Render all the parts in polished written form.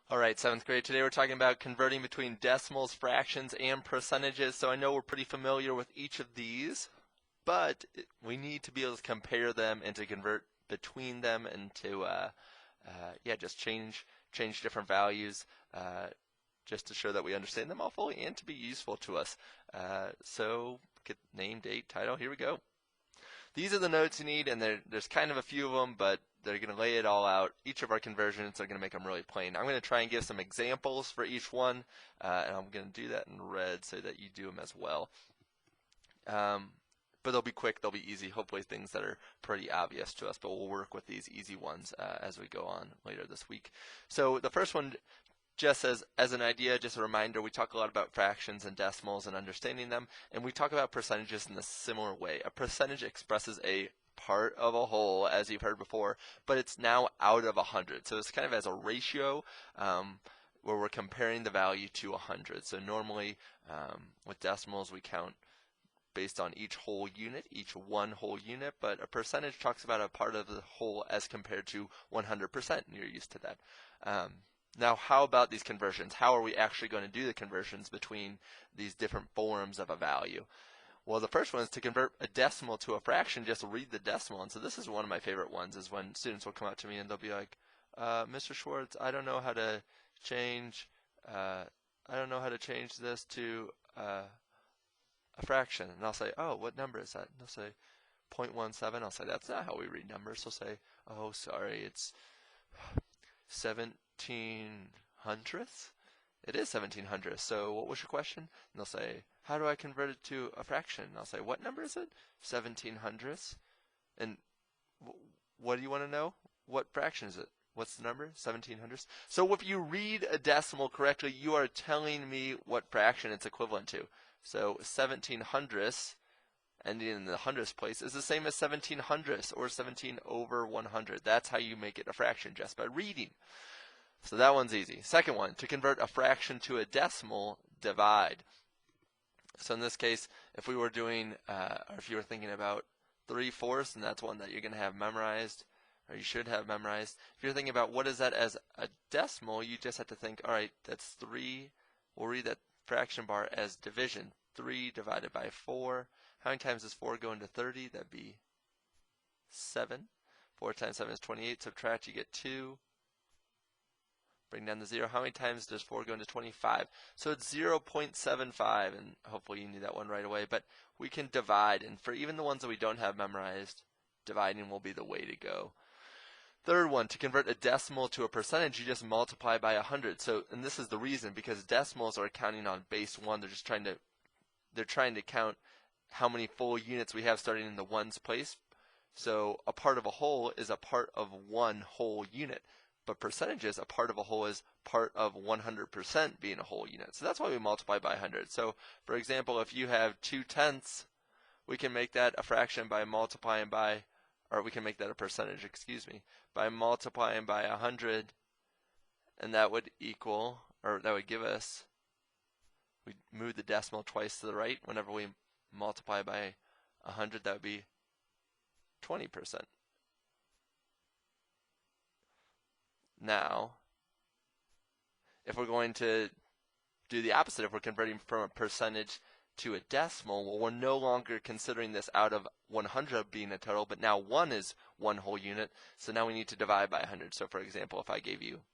All right, 7th grade. Today we're talking about converting between decimals, fractions, and percentages. So I know we're pretty familiar with each of these, but we need to be able to compare them and to convert between them and to, yeah, just change different values, just to show that we understand them all fully and to be useful to us. So get name, date, title. Here we go. These are the notes you need, and there's kind of a few of them, but they're going to lay it all out. Each of our conversions are going to make them really plain. I'm going to try and give some examples for each one, and I'm going to do that in red so that you do them as well. But they'll be quick, they'll be easy, hopefully things that are pretty obvious to us, but we'll work with these easy ones as we go on later this week. So the first one, just as an idea, just a reminder, we talk a lot about fractions and decimals and understanding them, and we talk about percentages in a similar way. A percentage expresses a part of a whole, as you've heard before, but it's now out of 100. So it's kind of as a ratio where we're comparing the value to 100. So normally with decimals we count based on each whole unit, each one whole unit, but a percentage talks about a part of the whole as compared to 100%, and you're used to that. Now, how about these conversions? How are we actually going to do the conversions between these different forms of a value? Well, the first one is to convert a decimal to a fraction. Just read the decimal. And so this is one of my favorite ones, is when students will come up to me and they'll be like, Mr. Schwartz, I don't know how to change this to a fraction. And I'll say, oh, what number is that? And they'll say 0.17. I'll say, that's not how we read numbers. They'll say, oh, sorry, it's 1700ths? It is 1700ths. So what was your question? And they'll say, how do I convert it to a fraction? And I'll say, what number is it? 1700ths. And what do you want to know? What fraction is it? What's the number? 1700ths. So if you read a decimal correctly, you are telling me what fraction it's equivalent to. So 1700ths, ending in the hundredths place, is the same as 1700ths, or 17 over 100. That's how you make it a fraction, just by reading. So that one's easy. Second one, to convert a fraction to a decimal, divide. So in this case, if we were doing, or if you were thinking about 3/4, and that's one that you're going to have memorized, or you should have memorized. If you're thinking about what is that as a decimal, you just have to think, all right, that's 3. We'll read that fraction bar as division. 3 divided by 4. How many times does 4 go into 30? That'd be 7. 4 times 7 is 28. Subtract, you get 2. Bring down the 0. How many times does 4 go into 25? So it's 0.75, and hopefully you knew that one right away. But we can divide, and for even the ones that we don't have memorized, dividing will be the way to go. Third one, to convert a decimal to a percentage, you just multiply by 100. So, and this is the reason, because decimals are counting on base 1. They're trying to count how many full units we have starting in the ones place. So a part of a whole is a part of one whole unit. But percentages, a part of a whole is part of 100% being a whole unit. So that's why we multiply by 100. So for example, if you have 2/10, we can make that a fraction by multiplying by, or we can make that a percentage, excuse me, by multiplying by 100, and that would equal, or that would give us, we move the decimal twice to the right. Whenever we multiply by 100, that would be 20%. Now, if we're going to do the opposite, if we're converting from a percentage to a decimal, well, we're no longer considering this out of 100 being a total, but now 1 is one whole unit, so now we need to divide by 100. So for example, if I gave you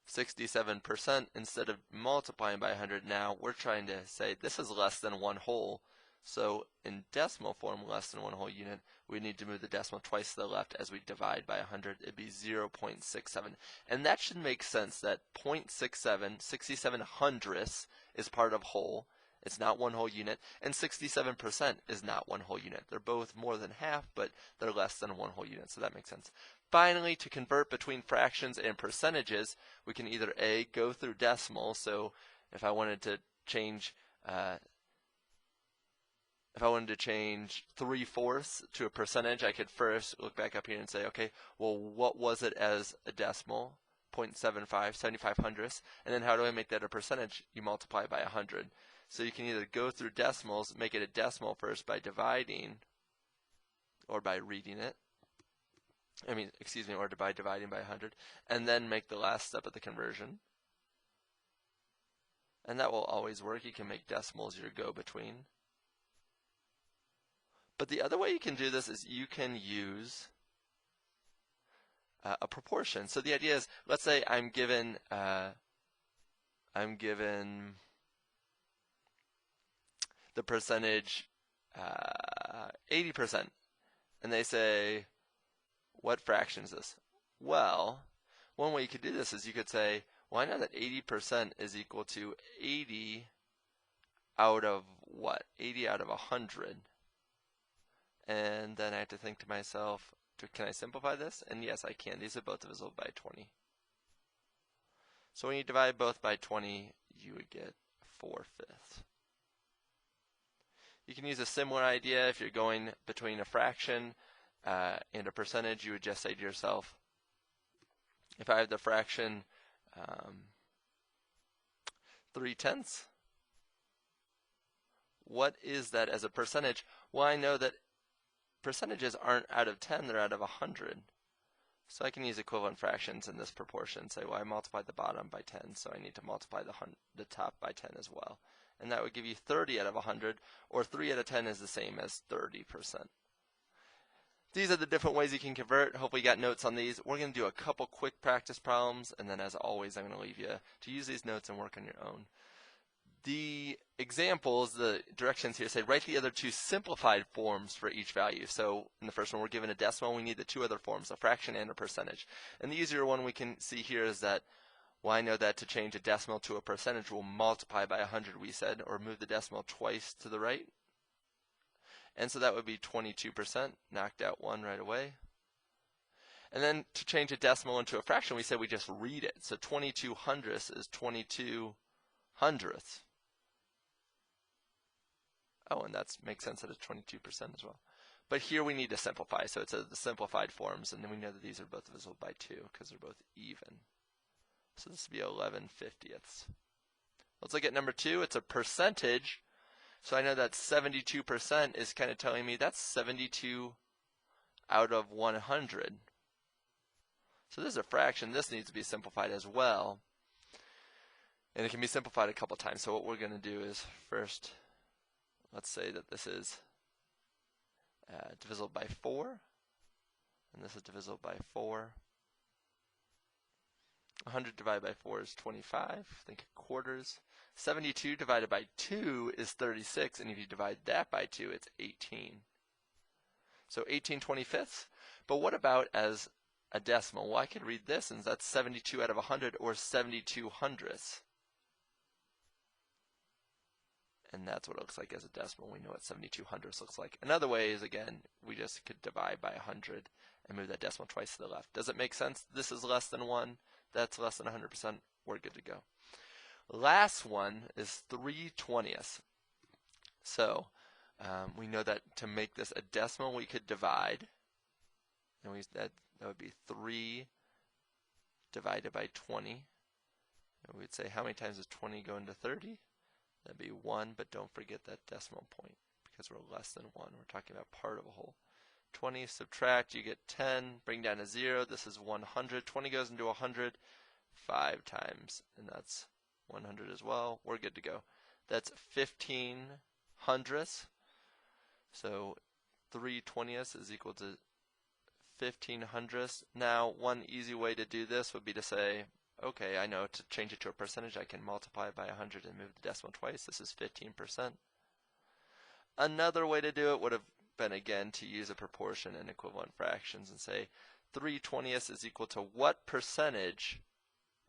67%, instead of multiplying by 100, now we're trying to say this is less than one whole. So in decimal form, less than one whole unit, we need to move the decimal twice to the left as we divide by 100. It'd be 0.67. And that should make sense that 0.67, 67 hundredths, is part of whole. It's not one whole unit. And 67% is not one whole unit. They're both more than half, but they're less than one whole unit. So that makes sense. Finally, to convert between fractions and percentages, we can either A, go through decimals. So if I wanted to change 3/4 to a percentage, I could first look back up here and say, okay, well, what was it as a decimal? 0.75, 75 hundredths. And then how do I make that a percentage? You multiply by 100. So you can either go through decimals, make it a decimal first by dividing, or by reading it. or by dividing by 100, and then make the last step of the conversion. And that will always work. You can make decimals your go-between. But the other way you can do this is you can use a proportion. So the idea is, let's say I'm given the percentage 80%, and they say, what fraction is this? Well, one way you could do this is you could say, well, I know that 80% is equal to 80 out of what? 80 out of 100. And then I have to think to myself, can I simplify this? And yes, I can. These are both divisible by 20. So when you divide both by 20, you would get 4/5. You can use a similar idea if you're going between a fraction and a percentage. You would just say to yourself, if I have the fraction 3/10, what is that as a percentage? Well, I know that percentages aren't out of 10, they're out of 100. So I can use equivalent fractions in this proportion. Say, well, I multiplied the bottom by 10, so I need to multiply the top by 10 as well. And that would give you 30 out of 100, or 3 out of 10 is the same as 30%. These are the different ways you can convert. Hopefully you got notes on these. We're going to do a couple quick practice problems, and then as always, I'm going to leave you to use these notes and work on your own. The examples, the directions here say write the other two simplified forms for each value. So in the first one, we're given a decimal. We need the two other forms, a fraction and a percentage. And the easier one we can see here is that, well, I know that to change a decimal to a percentage, we'll multiply by 100, we said, or move the decimal twice to the right. And so that would be 22%, knocked out 1 right away. And then to change a decimal into a fraction, we said we just read it. So 22 hundredths is 22 hundredths. Oh, and that makes sense that it's 22% as well. But here we need to simplify, so it's the simplified forms, and then we know that these are both divisible by 2 because they're both even. So this would be 11/50ths. Let's look at number 2. It's a percentage. So I know that 72% is kind of telling me that's 72 out of 100. So this is a fraction. This needs to be simplified as well. And it can be simplified a couple times. So what we're going to do is first, let's say that this is divisible by 4. And this is divisible by 4. 100 divided by 4 is 25. Think quarters. 72 divided by 2 is 36. And if you divide that by 2, it's 18. So 18/25ths. But what about as a decimal? Well, I could read this, and that's 72 out of 100, or 72 hundredths. And that's what it looks like as a decimal. We know what 72 hundredths looks like. Another way is, again, we just could divide by 100 and move that decimal twice to the left. Does it make sense? This is less than 1. That's less than 100%. We're good to go. Last one is 3/20ths. So we know that to make this a decimal, we could divide. And that would be 3 divided by 20. And we'd say, how many times does 20 go into 30? That'd be 1, but don't forget that decimal point because we're less than 1. We're talking about part of a whole. 20, subtract, you get 10, bring down a 0. This is 100. 20 goes into 100 5 times, and that's 100 as well. We're good to go. That's 15 hundredths. So 3/20ths is equal to 15 hundredths. Now, one easy way to do this would be to say, okay, I know to change it to a percentage, I can multiply by 100 and move the decimal twice. This is 15%. Another way to do it would have been, again, to use a proportion and equivalent fractions and say 3/20ths is equal to what percentage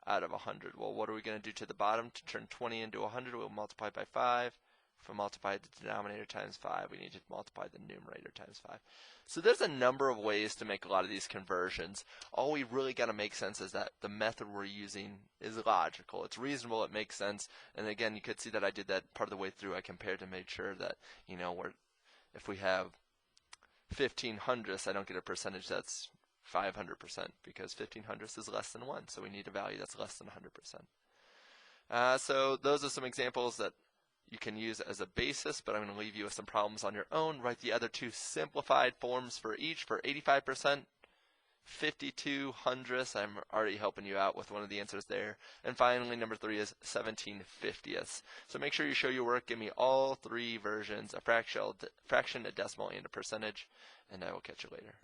out of 100? Well, what are we going to do to the bottom to turn 20 into 100? We'll multiply by 5. If we multiply the denominator times 5, we need to multiply the numerator times 5. So there's a number of ways to make a lot of these conversions. All we really got to make sense is that the method we're using is logical. It's reasonable. It makes sense. And again, you could see that I did that part of the way through. I compared to make sure that, if we have 15 hundredths, I don't get a percentage that's 500% because 15 hundredths is less than 1. So we need a value that's less than 100%. So those are some examples that you can use as a basis, but I'm going to leave you with some problems on your own. Write the other two simplified forms for each for 85%, 52 hundredths. I'm already helping you out with one of the answers there. And finally, number 3 is 17 fiftieths. So make sure you show your work. Give me all 3 versions, a fraction, a decimal, and a percentage, and I will catch you later.